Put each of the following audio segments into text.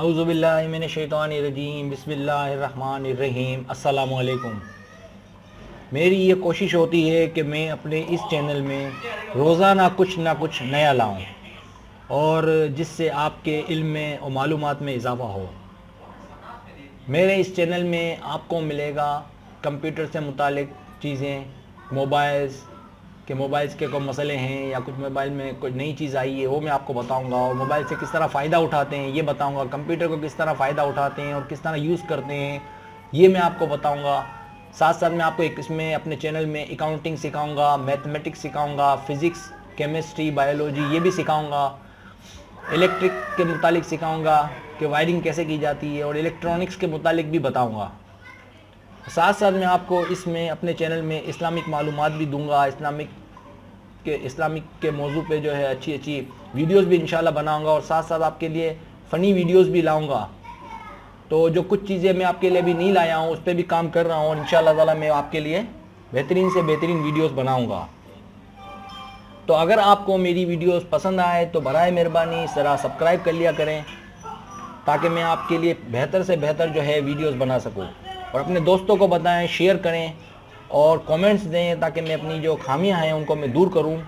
औज़ुबिल्लाहि मिनश्शैतानिर्रजीम बिस्मिल्लाहिर्रहमानिर्रहीम अस्सलामुअलैकुम। मेरी ये कोशिश होती है कि मैं अपने इस चैनल में रोज़ाना कुछ ना कुछ नया लाऊं और जिससे आपके इल्म में और मालूमात में इजाफ़ा हो। मेरे इस चैनल में आपको मिलेगा कंप्यूटर से मुतालिक चीज़ें, मोबाइल्स के कोई मसले हैं या कुछ मोबाइल में कोई नई चीज़ आई है वो मैं आपको बताऊंगा, और मोबाइल से किस तरह फ़ायदा उठाते हैं ये बताऊंगा, कंप्यूटर को किस तरह फ़ायदा उठाते हैं और किस तरह यूज़ करते हैं ये मैं आपको बताऊंगा। साथ साथ मैं आपको एक इसमें अपने चैनल में अकाउंटिंग सिखाऊंगा, मैथमेटिक्स सिखाऊंगा, फ़िज़िक्स, केमिस्ट्री, बायोलॉजी ये भी सिखाऊंगा, इलेक्ट्रिक के मुतालिक सिखाऊंगा कि वायरिंग कैसे की जाती है, और इलेक्ट्रॉनिक्स के मुतालिक भी बताऊंगा। साथ साथ मैं आपको इसमें अपने चैनल में इस्लामिक मालूमात भी दूंगा, इस्लामिक के मौजू पे जो है अच्छी वीडियोस भी इंशाल्लाह बनाऊंगा, और साथ साथ आपके लिए फ़नी वीडियोस भी लाऊंगा। तो जो कुछ चीज़ें मैं आपके लिए भी नहीं लाया हूँ उस पर भी काम कर रहा हूँ, और इंशाल्लाह ताला मैं आपके लिए बेहतरीन से बेहतरीन वीडियोस बनाऊंगा। तो अगर आपको मेरी वीडियोस पसंद आए तो बराए मेहरबानी इस तरह सब्सक्राइब कर लिया करें, ताकि मैं आपके लिए बेहतर से बेहतर जो है वीडियोस बना सकूं, और अपने दोस्तों को बताएं, शेयर करें और कमेंट्स दें ताकि मैं अपनी जो खामियां हैं उनको मैं दूर करूं।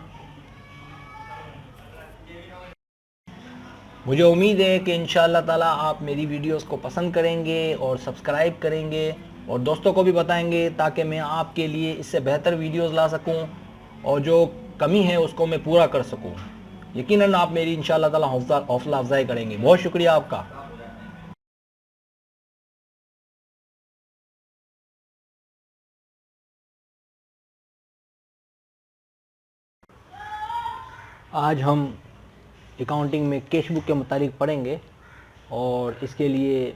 मुझे उम्मीद है कि इंशाअल्लाह ताला आप मेरी वीडियोस को पसंद करेंगे और सब्सक्राइब करेंगे और दोस्तों को भी बताएंगे, ताकि मैं आपके लिए इससे बेहतर वीडियोस ला सकूं और जो कमी है उसको मैं पूरा कर सकूं। यकीनन आप मेरी इंशाअल्लाह ताला हौसला अफजाई करेंगे। बहुत शुक्रिया आपका। आज हम अकाउंटिंग में कैश बुक के मुतालिक पढ़ेंगे, और इसके लिए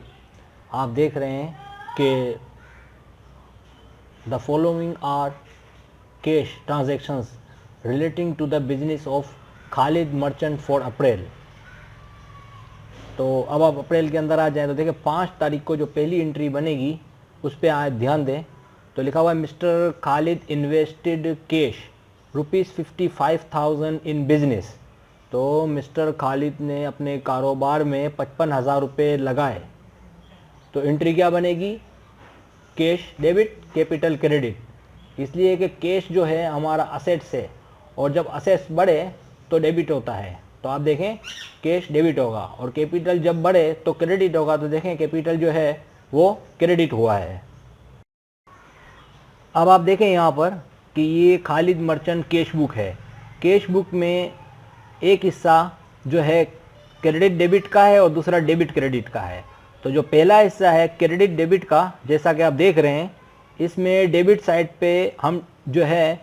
आप देख रहे हैं कि the following are cash transactions relating to the business of Khalid merchant for April. तो अब आप अप्रैल के अंदर आ जाएं तो देखिए 5 तारीख को जो पहली एंट्री बनेगी उस पर आज ध्यान दें। तो लिखा हुआ है mister Khalid invested cash ₹55,000 in business. तो मिस्टर खालिद ने अपने कारोबार में 55,000 रुपये लगाए। तो एंट्री क्या बनेगी? Cash debit, capital credit. इसलिए कि कैश जो है हमारा असेट्स है, और जब असेट्स बढ़े तो डेबिट होता है। तो आप देखें कैश डेबिट होगा, और कैपिटल जब बढ़े तो क्रेडिट होगा। तो देखें कैपिटल जो है वो क्रेडिट हुआ है। अब आप देखें यहाँ पर कि ये खालिद मर्चेंट कैश बुक है। कैश बुक में एक हिस्सा जो है क्रेडिट डेबिट का है और दूसरा डेबिट क्रेडिट का है। तो जो पहला हिस्सा है क्रेडिट डेबिट का, जैसा कि आप देख रहे हैं, इसमें डेबिट साइड पे हम जो है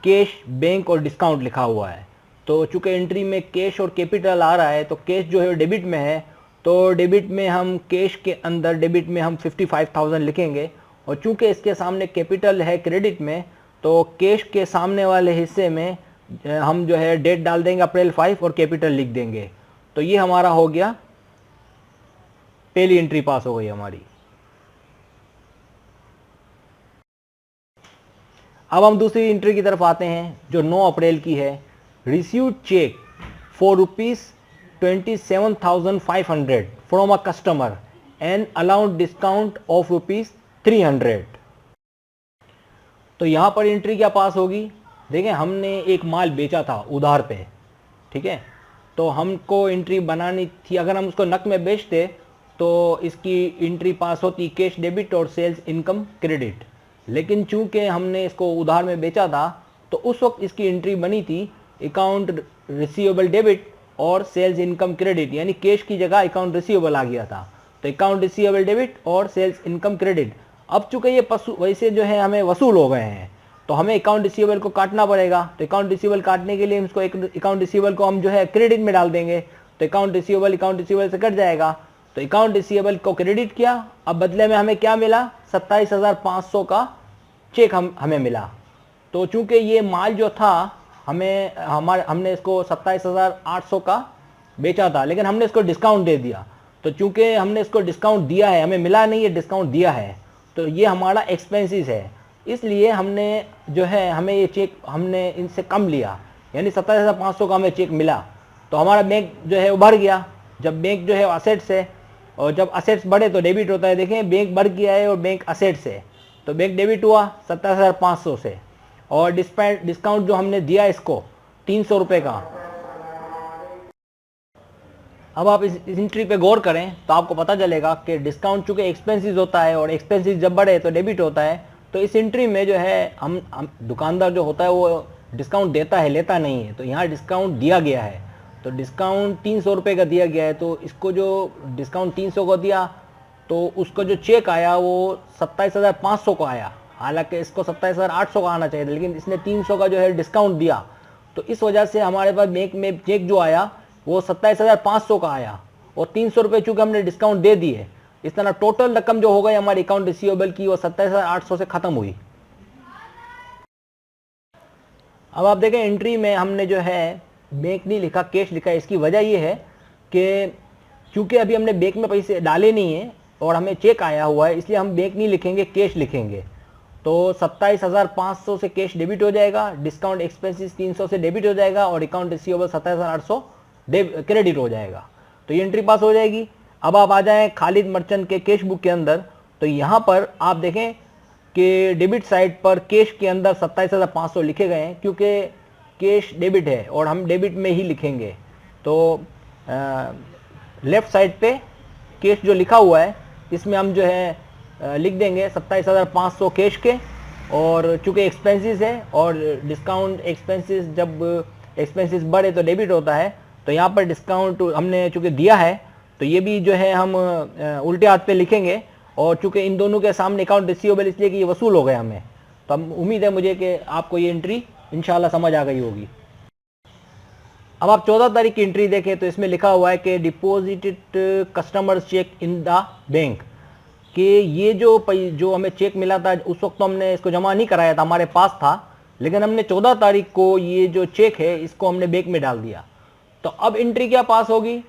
कैश, बैंक और डिस्काउंट लिखा हुआ है। तो चूँकि एंट्री में कैश और कैपिटल आ रहा है तो कैश जो है डेबिट में है, तो डेबिट में हम कैश के अंदर डेबिट में हम 55,000 लिखेंगे, और चूँकि इसके सामने कैपिटल है क्रेडिट में, तो कैश के सामने वाले हिस्से में हम जो है डेट डाल देंगे अप्रैल 5 और कैपिटल लिख देंगे। तो ये हमारा हो गया, पहली एंट्री पास हो गई हमारी। अब हम दूसरी एंट्री की तरफ आते हैं जो 9 अप्रैल की है। Received cheque for ₹27,500 from a customer and allowed discount of ₹300। तो यहाँ पर एंट्री क्या पास होगी? देखें हमने एक माल बेचा था उधार पे, ठीक है, तो हमको एंट्री बनानी थी। अगर हम उसको नक में बेचते तो इसकी एंट्री पास होती कैश डेबिट और सेल्स इनकम क्रेडिट। लेकिन चूंकि हमने इसको उधार में बेचा था तो उस वक्त इसकी एंट्री बनी थी अकाउंट रिसीवेबल डेबिट और सेल्स इनकम क्रेडिट, यानी कैश की जगह अकाउंट रिसीवेबल आ गया था। तो अकाउंट रिसीवेबल डेबिट और सेल्स इनकम क्रेडिट। अब चूंकि ये वैसे जो है हमें वसूल हो गए हैं तो हमें अकाउंट रिसीवेबल को काटना पड़ेगा। तो अकाउंट रिसीवेबल काटने के लिए इसको अकाउंट रिसीवेबल को हम जो है क्रेडिट में डाल देंगे। तो अकाउंट रिसीवेबल से कट जाएगा। तो अकाउंट रिसीवेबल को क्रेडिट किया। अब बदले में हमें क्या मिला? 27,500 का चेक हमें मिला। तो चूंकि ये माल जो था हमने इसको 27,800 का बेचा था, लेकिन हमने इसको डिस्काउंट दे दिया। तो चूंकि हमने इसको डिस्काउंट दिया है, हमें मिला नहीं है, डिस्काउंट दिया है, तो ये हमारा एक्सपेंसिस है। इसलिए हमने जो है हमें ये चेक हमने इनसे कम लिया, यानी 27,500 का हमें चेक मिला। तो हमारा बैंक जो है उभर गया। जब बैंक जो है असेट्स है और जब असेट्स बढ़े तो डेबिट होता है। देखें बैंक बढ़ गया है और बैंक असेट्स है, तो बैंक डेबिट हुआ 27,500 से, और डिस्काउंट जो हमने दिया इसको 300 रुपये का। अब आप इस एंट्री पे गौर करें तो आपको पता चलेगा कि डिस्काउंट चूंकि एक्सपेंसेस होता है और एक्सपेंसेस जब बढ़े तो डेबिट होता है, तो इस एंट्री में जो है हम दुकानदार जो होता है वो डिस्काउंट देता है, लेता नहीं है। तो यहाँ डिस्काउंट दिया गया है, तो डिस्काउंट 300 रुपये का दिया गया है, तो इसको जो डिस्काउंट 300 को दिया तो उसका जो चेक आया वो 27,500 को आया। हालांकि इसको 27,800 का आना चाहिए था, लेकिन इसने 300 का जो है डिस्काउंट दिया, तो इस वजह से हमारे पास बैंक में चेक जो आया वो 27,500 का आया, और 300 रुपये चूंकि हमने डिस्काउंट दे दिए, इस तरह टोटल रकम जो हो गई हमारे अकाउंट रिसीवेबल की वो 27,800 से खत्म हुई। अब आप देखें एंट्री में हमने जो है बैंक नहीं लिखा, कैश लिखा है। इसकी वजह ये है कि चूंकि अभी हमने बैंक में पैसे डाले नहीं है और हमें चेक आया हुआ है, इसलिए हम बैंक नहीं लिखेंगे, कैश लिखेंगे। तो 27,500 से कैश डेबिट हो जाएगा, डिस्काउंट एक्सपेंसेस 300 से डेबिट हो जाएगा, और अकाउंट रिसीवेबल 27,800 क्रेडिट हो जाएगा। तो ये एंट्री पास हो जाएगी। अब आप आ जाएं खालिद मर्चेंट के कैश बुक के अंदर, तो यहाँ पर आप देखें कि डेबिट साइड पर कैश के अंदर 27,500 लिखे गए हैं, क्योंकि कैश डेबिट है और हम डेबिट में ही लिखेंगे। तो लेफ्ट साइड पे कैश जो लिखा हुआ है इसमें हम जो है लिख देंगे 27,500 कैश के, और चूँकि एक्सपेंसेस है और डिस्काउंट एक्सपेंसेस जब एक्सपेंसेस बढ़े तो डेबिट होता है, तो यहाँ पर डिस्काउंट हमने चूँकि दिया है तो ये भी जो है हम उल्टे हाथ पे लिखेंगे, और चूँकि इन दोनों के सामने अकाउंट रिसीवेबल इसलिए कि ये वसूल हो गया हमें। तो हम उम्मीद है मुझे कि आपको ये एंट्री इंशाल्लाह समझ आ गई होगी। अब आप 14 तारीख की एंट्री देखें तो इसमें लिखा हुआ है कि deposited customer cheque in the bank, कि ये जो हमें चेक मिला था उस वक्त तो हमने इसको जमा नहीं कराया था, हमारे पास था, लेकिन हमने 14 तारीख को ये जो चेक है इसको हमने बैंक में डाल दिया। तो अब एंट्री क्या पास होगी?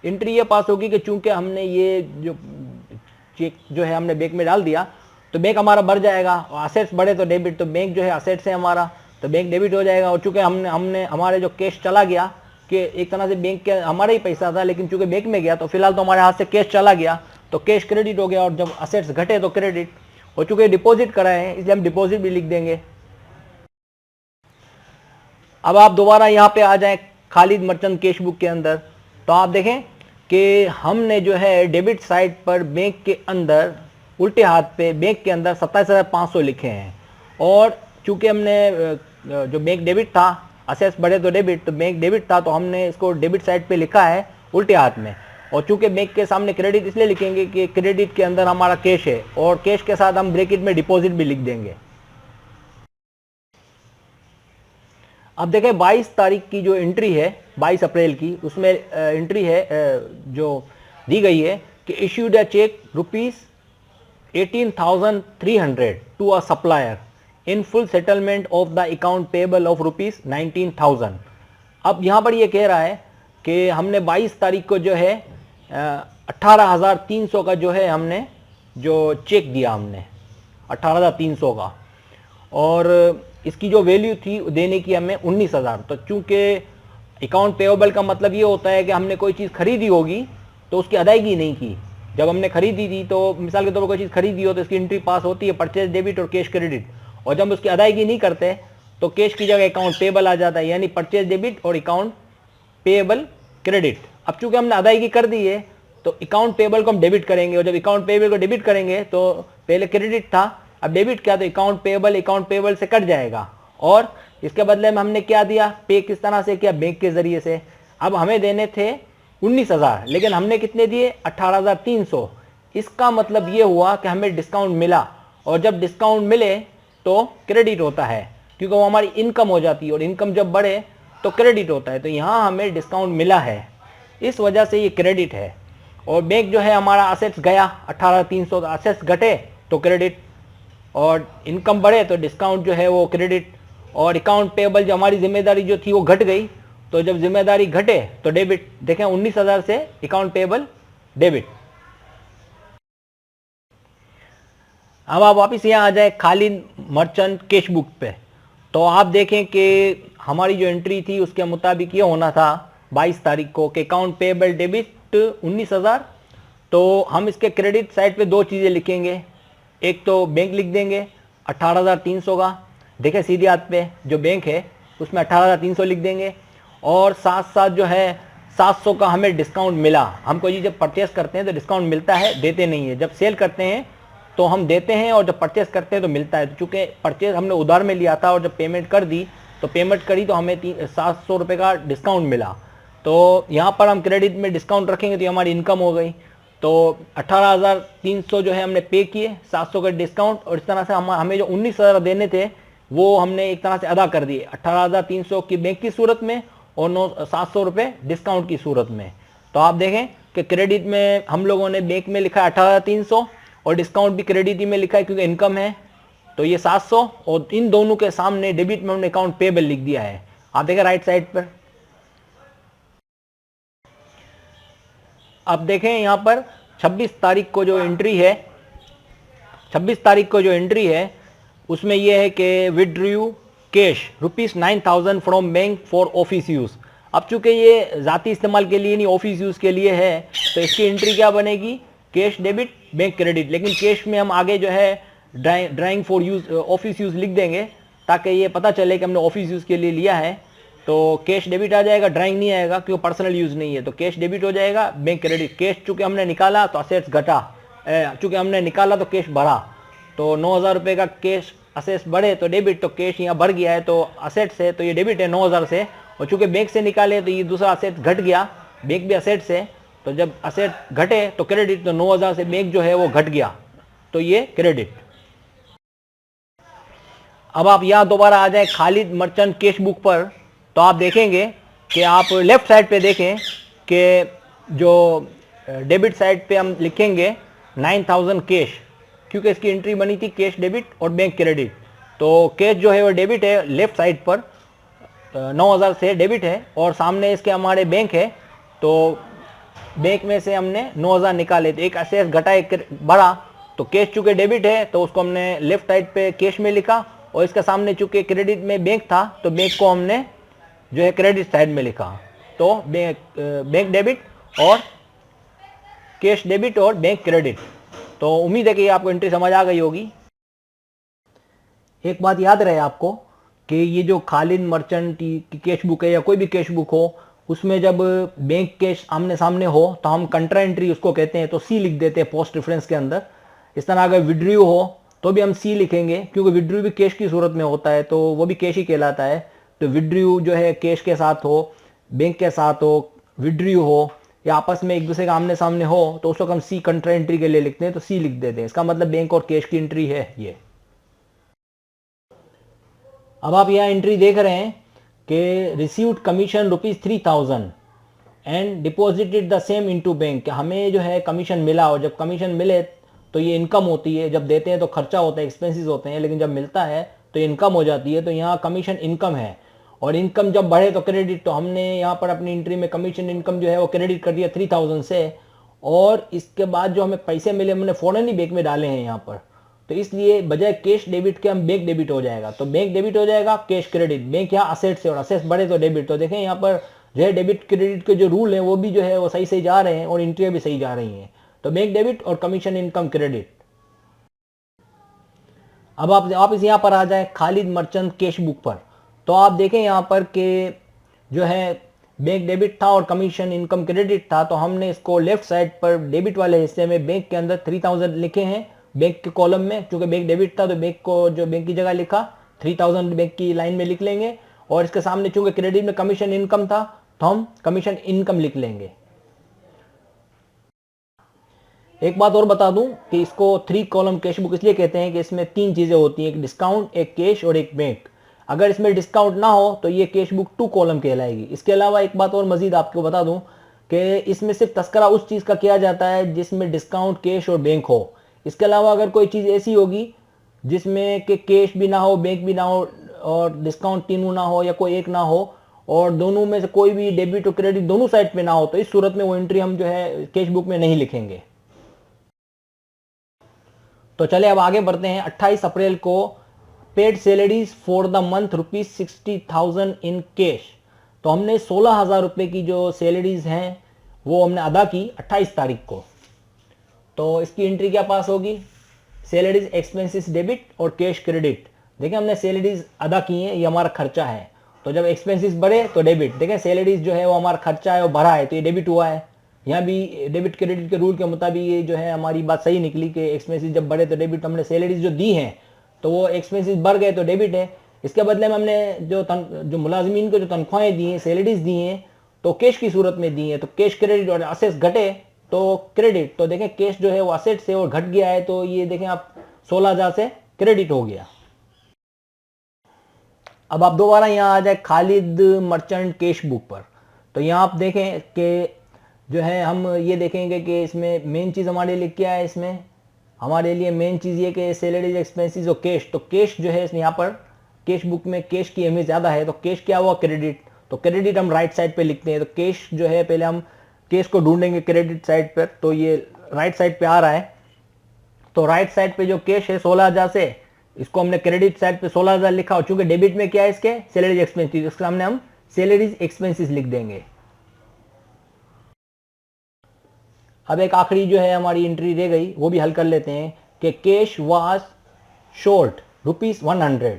एंट्री ये पास होगी कि चूंकि हमने ये जो चेक जो है हमने बैंक में डाल दिया तो बैंक हमारा बढ़ जाएगा, और असेट्स बढ़े तो डेबिट, तो बैंक जो है असेट्स है हमारा, तो बैंक डेबिट हो जाएगा। और चूंकि हमने हमारे जो कैश चला गया, कि एक तरह से बैंक के हमारा ही पैसा था लेकिन चूंकि बैंक में गया तो फिलहाल तो हमारे हाथ से कैश चला गया, तो कैश क्रेडिट हो गया, और जब असेट्स घटे तो क्रेडिट। और चूंकि डिपॉजिट कराए हैं इसलिए हम डिपॉजिट भी लिख देंगे। अब आप दोबारा यहाँ पे आ जाए खालिद मर्चेंट कैश बुक के अंदर, तो आप देखें कि हमने जो है डेबिट साइड पर बैंक के अंदर उल्टे हाथ पे बैंक के अंदर 27,500 लिखे हैं, और चूंकि हमने जो बैंक डेबिट था, असेट्स बढ़े तो डेबिट, तो बैंक डेबिट था तो हमने इसको डेबिट साइड पे लिखा है उल्टे हाथ में। और चूंकि बैंक के सामने क्रेडिट इसलिए लिखेंगे कि क्रेडिट के अंदर हमारा कैश है, और कैश के साथ हम ब्रैकेट में डिपॉजिट भी लिख देंगे। अब देखें 22 तारीख की जो एंट्री है 22 अप्रैल की, उसमें एंट्री है जो दी गई है कि issued a cheque ₹18,300 to a supplier in full settlement of the account payable of ₹19,000। अब यहाँ पर ये कह रहा है कि हमने 22 तारीख को जो है 18,300 का जो है हमने जो चेक दिया, हमने 18,300 का, और इसकी जो वैल्यू थी देने की हमें 19,000। तो चूंकि अकाउंट पेएबल का मतलब ये होता है कि हमने कोई चीज़ खरीदी होगी तो उसकी अदायगी नहीं की। जब हमने खरीदी थी तो मिसाल के तौर पर कोई चीज़ खरीदी हो तो इसकी एंट्री पास होती है परचेज डेबिट और कैश क्रेडिट, और जब उसकी अदायगी नहीं करते तो कैश की जगह अकाउंट पेएबल आ जाता है, यानी परचेज डेबिट और अकाउंट पेएबल क्रेडिट। अब चूंकि हमने अदायगी कर दी है तो अकाउंट पेएबल को हम डेबिट करेंगे, और जब अकाउंट पेएबल को डेबिट करेंगे तो पहले क्रेडिट था, अब डेबिट क्या, तो अकाउंट पेएबल से कट जाएगा, और इसके बदले में हमने क्या दिया, पे किस तरह से किया, बैंक के जरिए से। अब हमें देने थे 19,000 लेकिन हमने कितने दिए, 18,300। इसका मतलब ये हुआ कि हमें डिस्काउंट मिला, और जब डिस्काउंट मिले तो क्रेडिट होता है, क्योंकि वो हमारी इनकम हो जाती है, और इनकम जब बढ़े तो क्रेडिट होता है। तो यहाँ हमें डिस्काउंट मिला है, इस वजह से ये क्रेडिट है। और बैंक जो है हमारा असेट्स गया 18,300, असेट्स घटे तो क्रेडिट, और इनकम बढ़े तो डिस्काउंट जो है वो क्रेडिट, और अकाउंट पेएबल जो हमारी जिम्मेदारी जो थी वो घट गई, तो जब जिम्मेदारी घटे तो डेबिट। देखें 19,000 से अकाउंट पेएबल डेबिट। अब आप वापिस यहाँ आ जाए खालिद मर्चेंट कैश बुक पे, तो आप देखें कि हमारी जो एंट्री थी उसके मुताबिक ये होना था 22 तारीख को कि अकाउंट पेएबल डेबिट 19,000, तो हम इसके क्रेडिट साइड पे दो चीज़ें लिखेंगे, एक तो बैंक लिख देंगे 18,300 का, देखिए सीधी हाथ पे जो बैंक है उसमें 18,300 लिख देंगे, और साथ साथ जो है 700 का हमें डिस्काउंट मिला। हमको ये जब परचेस करते हैं तो डिस्काउंट मिलता है, देते नहीं है। जब सेल करते हैं तो हम देते हैं और जब परचेस करते हैं तो मिलता है। तो चूँकि परचेस हमने उधार में लिया था और जब पेमेंट कर दी तो पेमेंट करी तो हमें 700 रुपये का डिस्काउंट मिला। तो यहाँ पर हम क्रेडिट में डिस्काउंट रखेंगे तो हमारी इनकम हो गई। तो 18,300 जो है हमने पे किए, 700 का डिस्काउंट, और इस तरह से हमें जो 19,000 देने थे वो हमने एक तरह से अदा कर दिए, 18,300 की बैंक की सूरत में और 700 रुपये डिस्काउंट की सूरत में। तो आप देखें कि क्रेडिट में हम लोगों ने बैंक में लिखा है 18,300 और डिस्काउंट भी क्रेडिट ही में लिखा है क्योंकि इनकम है, तो ये 700, और इन दोनों के सामने डेबिट में हमने अकाउंट पेबल लिख दिया है। आप देखें राइट साइड पर। अब देखें यहाँ पर 26 तारीख को जो एंट्री है, 26 तारीख को जो एंट्री है उसमें यह है कि withdraw cash ₹9,000 from bank for office use. अब चूंकि ये ज़ाती इस्तेमाल के लिए नहीं, ऑफिस यूज़ के लिए है, तो इसकी एंट्री क्या बनेगी, कैश डेबिट बैंक क्रेडिट। लेकिन कैश में हम आगे जो है drawing for use office use लिख देंगे ताकि ये पता चले कि हमने ऑफिस यूज़ के लिए लिया है। तो कैश डेबिट आ जाएगा, ड्राइंग नहीं आएगा क्योंकि पर्सनल यूज़ नहीं है। तो कैश डेबिट हो जाएगा, बैंक क्रेडिट। कैश चूँकि हमने निकाला तो असेट्स घटा, चूँकि हमने निकाला तो कैश बढ़ा, तो 9,000 रुपये का कैश असेट्स बढ़े तो डेबिट, तो कैश यहाँ बढ़ गया है तो असेट से, तो ये डेबिट है 9,000 से। और चूँकि बैंक से निकाले तो ये दूसरा असेट घट गया, बैंक भी असेट से, तो जब असेट घटे तो क्रेडिट, तो 9,000 से बैंक जो है वो घट गया, तो ये क्रेडिट। अब आप यहाँ दोबारा आ जाए खालिद मर्चेंट कैश बुक पर, तो आप देखेंगे कि आप लेफ्ट साइड पे देखें कि जो डेबिट साइड पे हम लिखेंगे 9,000 कैश, क्योंकि इसकी एंट्री बनी थी कैश डेबिट और बैंक क्रेडिट। तो कैश जो है वो डेबिट है लेफ्ट साइड पर, 9,000 से डेबिट है, और सामने इसके हमारे बैंक है, तो बैंक में से हमने 9,000 निकाले, तो एक असेस घटा एक बढ़ा। तो कैश चूँकि डेबिट है तो उसको हमने लेफ्ट साइड पे कैश में लिखा, और इसका सामने चूँकि क्रेडिट में बैंक था तो बैंक को हमने जो है क्रेडिट साइड में लिखा। तो बैंक डेबिट और कैश डेबिट और बैंक क्रेडिट। तो उम्मीद है कि आपको एंट्री समझ आ गई होगी। एक बात याद रहे आपको कि ये जो खालिद मर्चेंट की कैश बुक है या कोई भी कैश बुक हो, उसमें जब बैंक कैश आमने सामने हो तो हम कंट्रा एंट्री उसको कहते हैं, तो सी लिख देते हैं पोस्ट रेफरेंस के अंदर। इस तरह अगर विड्रॉ हो तो भी हम सी लिखेंगे क्योंकि विड्रॉ भी कैश की सूरत में होता है, तो वो भी कैश ही कहलाता है। तो विड्रॉ जो है कैश के साथ हो, बैंक के साथ हो, विड्रॉ हो, या आपस में एक दूसरे का आमने सामने हो, तो उसको हम सी कंट्रा एंट्री के लिए लिखते हैं, तो सी लिख देते हैं। इसका मतलब बैंक और कैश की एंट्री है ये। अब आप यहाँ एंट्री देख रहे हैं कि received commission ₹3,000 and deposited the same into bank. हमें जो है कमीशन मिला, और जब कमीशन मिले तो ये इनकम होती है, जब देते हैं तो खर्चा होता है, एक्सपेंसेस होते हैं, लेकिन जब मिलता है तो इनकम हो जाती है। तो यहाँ कमीशन इनकम है, और इनकम जब बढ़े तो क्रेडिट। तो हमने यहाँ पर अपनी एंट्री में कमीशन इनकम जो है वो क्रेडिट कर दिया 3,000 से, और इसके बाद जो हमें पैसे मिले हमने फ़ौरन ही बैंक में डाले हैं यहाँ पर। तो इसलिए बजाय कैश डेबिट के हम बैंक डेबिट हो जाएगा। तो बैंक डेबिट हो जाएगा, कैश क्रेडिट। बैंक यहाँ असेट से, और असेट्स बढ़े तो डेबिट। तो देखें यहाँ पर जो है डेबिट क्रेडिट के जो रूल हैं वो भी जो है वो सही सही जा रहे हैं, और एंट्रियाँ भी सही जा रही हैं। तो बैंक डेबिट और कमीशन इनकम क्रेडिट। अब आप इस यहाँ पर आ जाए खालिद मर्चेंट कैश बुक पर, तो आप देखें यहाँ पर कि जो है बैंक डेबिट था और कमीशन इनकम क्रेडिट था। तो हमने इसको लेफ्ट साइड पर डेबिट वाले हिस्से में बैंक के अंदर 3,000 लिखे हैं बैंक के कॉलम में, क्योंकि बैंक डेबिट था तो बैंक को जो बैंक की जगह लिखा 3,000 बैंक की लाइन में लिख लेंगे, और इसके सामने चूंकि क्रेडिट में कमीशन इनकम था तो हम कमीशन इनकम लिख लेंगे। एक बात और बता दूं कि इसको 3 कॉलम कैश बुक इसलिए कहते हैं कि इसमें 3 चीजें होती हैं, एक डिस्काउंट, एक कैश और एक बैंक। अगर इसमें डिस्काउंट ना हो तो ये कैश बुक 2 कॉलम कहलाएगी। इसके अलावा एक बात और मजीद आपको बता दूं कि इसमें सिर्फ तस्करा उस चीज़ का किया जाता है जिसमें डिस्काउंट, कैश और बैंक हो। इसके अलावा अगर कोई चीज़ ऐसी होगी जिसमें कि कैश भी ना हो, बैंक भी ना हो, और डिस्काउंट तीनों ना हो, या कोई एक ना हो, और दोनों में से कोई भी डेबिट और क्रेडिट दोनों साइड पे ना हो, तो इस सूरत में वो एंट्री हम जो है कैश बुक में नहीं लिखेंगे। तो चले अब आगे बढ़ते हैं। 28 अप्रैल को paid salaries for the month ₹60,000 in cash. तो हमने 16,000 रुपये की जो सैलरीज हैं वो हमने अदा की 28 तारीख को। तो इसकी एंट्री क्या पास होगी, सैलरीज एक्सपेंसेस डेबिट और कैश क्रेडिट। देखें हमने सैलरीज अदा की हैं, ये हमारा खर्चा है, तो जब एक्सपेंसेस बढ़े तो डेबिट। देखें सैलरीज जो है वो हमारा खर्चा है, वो बढ़ा है तो ये डेबिट हुआ है। यहाँ भी डेबिट क्रेडिट के रूल के मुताबिक ये जो है हमारी बात सही निकली कि एक्सपेंसेस जब बढ़े तो डेबिट। हमने सैलरीज जो दी हैं तो वो एक्सपेंसेस बढ़ गए तो डेबिट है। इसके बदले में हमने जो मुलाजमीन को जो तनख्वाहें दी हैं, सैलरीज दी हैं, तो कैश की सूरत में दी हैं, तो कैश क्रेडिट और असेट्स घटे तो क्रेडिट। तो देखें कैश जो है वो असेट से और घट गया है, तो ये देखें आप 16,000 से क्रेडिट हो गया। अब आप दोबारा यहाँ आ जाए खालिद मर्चेंट कैश बुक पर, तो यहाँ आप देखें कि जो है हम ये देखेंगे कि इसमें मेन चीज़ हमारे लिए क्या है। इसमें हमारे लिए मेन चीज़ ये कि सैलरीज एक्सपेंसेस और कैश, तो कैश जो है यहाँ पर कैश बुक में कैश की अहमियत ज़्यादा है, तो कैश क्या हुआ, क्रेडिट। तो क्रेडिट हम राइट साइड पे लिखते हैं, तो कैश जो है पहले हम कैश को ढूंढेंगे क्रेडिट साइड पर, तो ये राइट साइड पे आ रहा है। तो राइट साइड पे जो कैश है 16,000 से, इसको हमने क्रेडिट साइड पे 16,000 लिखा, और चूंकि डेबिट में क्या है इसके सैलरीज एक्सपेंसेस, इसके सामने हम सैलरीज एक्सपेंसेस लिख देंगे। अब एक आखिरी जो है हमारी एंट्री रह गई, वो भी हल कर लेते हैं कि कैश वाज शॉर्ट ₹100।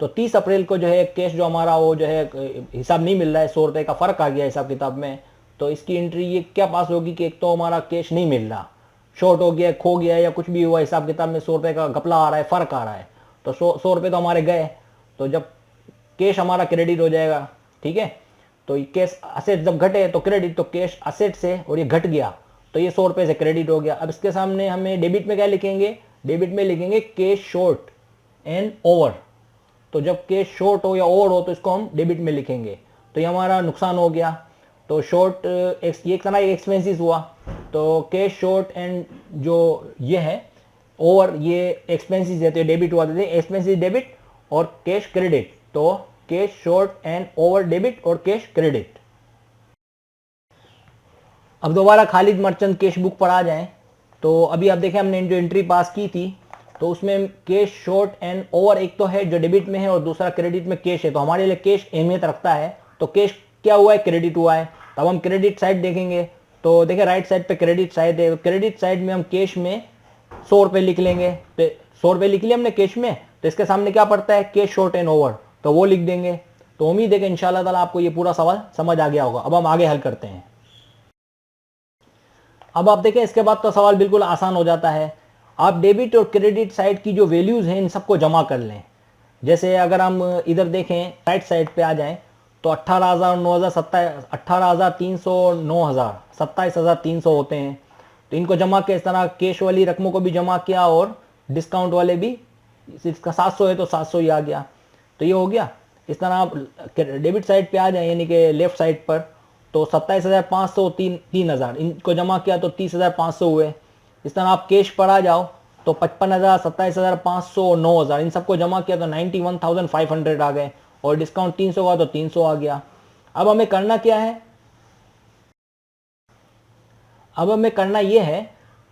तो 30 अप्रैल को जो है कैश जो हमारा वो जो है हिसाब नहीं मिल रहा है, 100 रुपये का फ़र्क आ गया हिसाब किताब में। तो इसकी एंट्री ये क्या पास होगी कि एक तो हमारा कैश नहीं मिल रहा, शॉर्ट हो गया, खो गया या कुछ भी हुआ, हिसाब किताब में 100 रुपये का घपला आ रहा है, फ़र्क आ रहा है, तो 100 रुपये तो हमारे गए। तो जब कैश हमारा क्रेडिट हो जाएगा, ठीक है, तो ये कैश असेट जब घटे तो क्रेडिट, तो कैश असेट से और ये घट गया तो ये 100 रुपये से क्रेडिट हो गया। अब इसके सामने हमें डेबिट में क्या लिखेंगे, डेबिट में लिखेंगे कैश शॉर्ट एंड ओवर। तो जब कैश शॉर्ट हो या ओवर हो तो इसको हम डेबिट में लिखेंगे, तो ये हमारा नुकसान हो गया। तो शॉर्ट ये एक तरह एक्सपेंसिस हुआ, तो कैश शॉर्ट एंड जो ये है ओवर ये एक्सपेंसिस है, तो डेबिट हुआ, देते एक्सपेंसिस डेबिट और कैश क्रेडिट, तो cash short and over debit और कैश क्रेडिट। अब दोबारा खालिद मर्चेंट कैश बुक पर आ जाएं, तो अभी आप देखें हमने जो एंट्री पास की थी तो उसमें कैश शॉर्ट एंड ओवर एक तो है जो डेबिट में है और दूसरा क्रेडिट में कैश है, तो हमारे लिए कैश अहमियत रखता है। तो कैश क्या हुआ है, क्रेडिट हुआ है। तब हम क्रेडिट साइड देखेंगे, तो देखें राइट साइड पे क्रेडिट साइड है, क्रेडिट साइड में हम कैश में 100 रुपये लिख लेंगे। तो 100 रुपये लिख लिया हमने कैश में, तो इसके सामने क्या पड़ता है, कैश शॉर्ट एंड ओवर, तो वो लिख देंगे। तो उम्मीद है कि इंशाल्लाह ताला आपको ये पूरा सवाल समझ आ गया होगा। अब हम आगे हल करते हैं। अब आप देखें इसके बाद तो सवाल बिल्कुल आसान हो जाता है। आप डेबिट और क्रेडिट साइड की जो वैल्यूज़ हैं इन सबको जमा कर लें। जैसे अगर हम इधर देखें राइट साइड पे आ जाएं तो 18,000 9,000 18,300 9,000 27,300 होते हैं। तो इनको जमा के इस तरह कैश वाली रकमों को भी जमा किया और डिस्काउंट वाले भी, इसका 700 है तो 700 ही आ गया, तो ये हो गया। इस तरह आप डेबिट साइड पे आ जाएं यानी कि लेफ्ट साइड पर, तो 27,500 3,000 इनको जमा किया तो 30,500 हुए। इस तरह आप कैश पर आ जाओ तो 55,000 27,500 और 9,000 इन सबको जमा किया तो 91,500 आ गए, और डिस्काउंट 300 का तो 300 आ गया। अब हमें करना क्या है, अब हमें करना ये है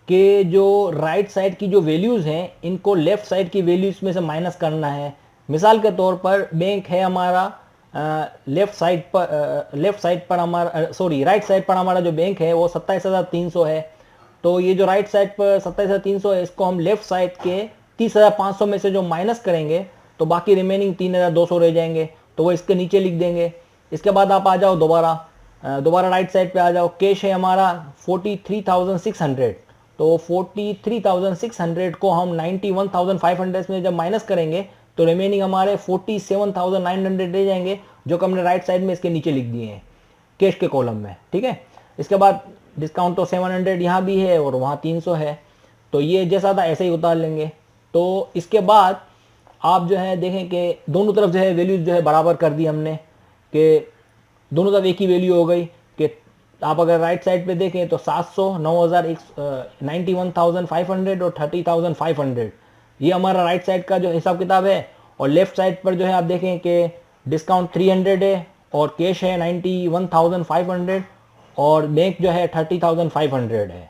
कि जो राइट साइड की जो वैल्यूज़ हैं इनको लेफ्ट साइड की वैल्यूज़ में से माइनस करना है। मिसाल के तौर पर बैंक है हमारा लेफ्ट साइड पर हमारा राइट साइड पर हमारा जो बैंक है वो 27,300 है। तो ये जो राइट साइड पर 27,300 है इसको हम लेफ्ट साइड के 30,500 में से जो माइनस करेंगे तो बाकी रिमेनिंग 3,200 रह जाएंगे, तो वो इसके नीचे लिख देंगे। इसके बाद आप आ जाओ दोबारा राइट साइड पे आ जाओ। कैश है हमारा 43,600, तो 43,600 को हम 91,500 में जब माइनस करेंगे तो रिमेनिंग हमारे 47,900 रह जाएंगे, जो कि हमने राइट साइड में इसके नीचे लिख दिए हैं कैश के कॉलम में, ठीक है। इसके बाद डिस्काउंट तो 700 यहाँ भी है और वहाँ 300 है, तो ये जैसा था ऐसे ही उतार लेंगे। तो इसके बाद आप जो है देखें कि दोनों तरफ जो है वैल्यूज जो है बराबर कर दी हमने, कि दोनों तरफ एक ही वैल्यू हो गई। कि आप अगर राइट साइड पे देखें तो 700 9,000 91,500 और 30,500 ये हमारा राइट साइड का जो हिसाब किताब है। और लेफ्ट साइड पर जो है आप देखें कि डिस्काउंट 300 है और कैश है 91,500 और बैंक जो है 30,500 है।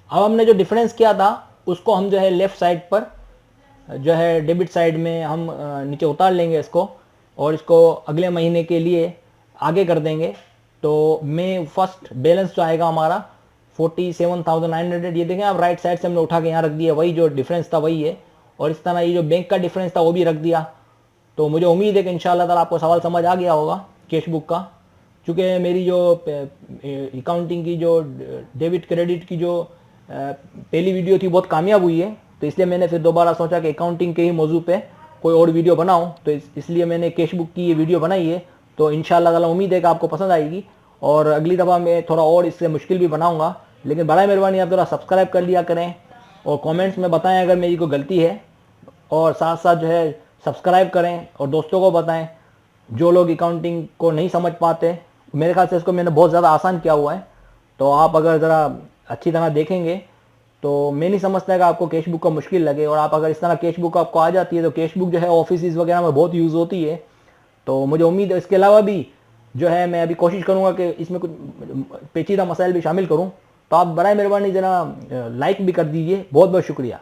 अब हमने जो डिफरेंस किया था उसको हम जो है लेफ्ट साइड पर जो है डेबिट साइड में हम नीचे उतार लेंगे इसको, और इसको अगले महीने के लिए आगे कर देंगे। तो मैं फर्स्ट बैलेंस जो आएगा हमारा 47,900, ये देखें आप राइट साइड से हमने उठा के यहाँ रख दिया, वही जो डिफरेंस था वही है, और इस तरह ये जो बैंक का डिफरेंस था वो भी रख दिया। तो मुझे उम्मीद है कि इंशाल्लाह ताला आपको सवाल समझ आ गया होगा कैश बुक का। चूँकि मेरी जो अकाउंटिंग की जो डेबिट क्रेडिट की जो पहली वीडियो थी बहुत कामयाब हुई है, तो इसलिए मैंने फिर दोबारा सोचा कि अकाउंटिंग के ही मौजू पे कोई और वीडियो बनाऊं, तो इसलिए मैंने कैश बुक की ये वीडियो बनाई है। तो इंशाल्लाह ताला उम्मीद है कि आपको पसंद आएगी, और अगली दफ़ा मैं थोड़ा और इससे मुश्किल भी बनाऊंगा। लेकिन बड़ा मेहरबानी आप ज़रा सब्सक्राइब कर लिया करें, और कमेंट्स में बताएं अगर मेरी कोई गलती है, और साथ साथ जो है सब्सक्राइब करें और दोस्तों को बताएं जो लोग अकाउंटिंग को नहीं समझ पाते। मेरे ख्याल से इसको मैंने बहुत ज़्यादा आसान किया हुआ है, तो आप अगर ज़रा अच्छी तरह देखेंगे तो मैं नहीं समझता कि आपको कैश बुक का मुश्किल लगे। और आप अगर इस तरह कैश बुक आपको आ जाती है, तो कैश बुक जो है ऑफिस वगैरह में बहुत यूज़ होती है। तो मुझे उम्मीद है इसके अलावा भी जो है मैं अभी कोशिश करूँगा कि इसमें कुछ पेचीदा मसाइल भी शामिल करूँ। तो आप बराए मेहरबानी ज़रा लाइक भी कर दीजिए। बहुत बहुत शुक्रिया।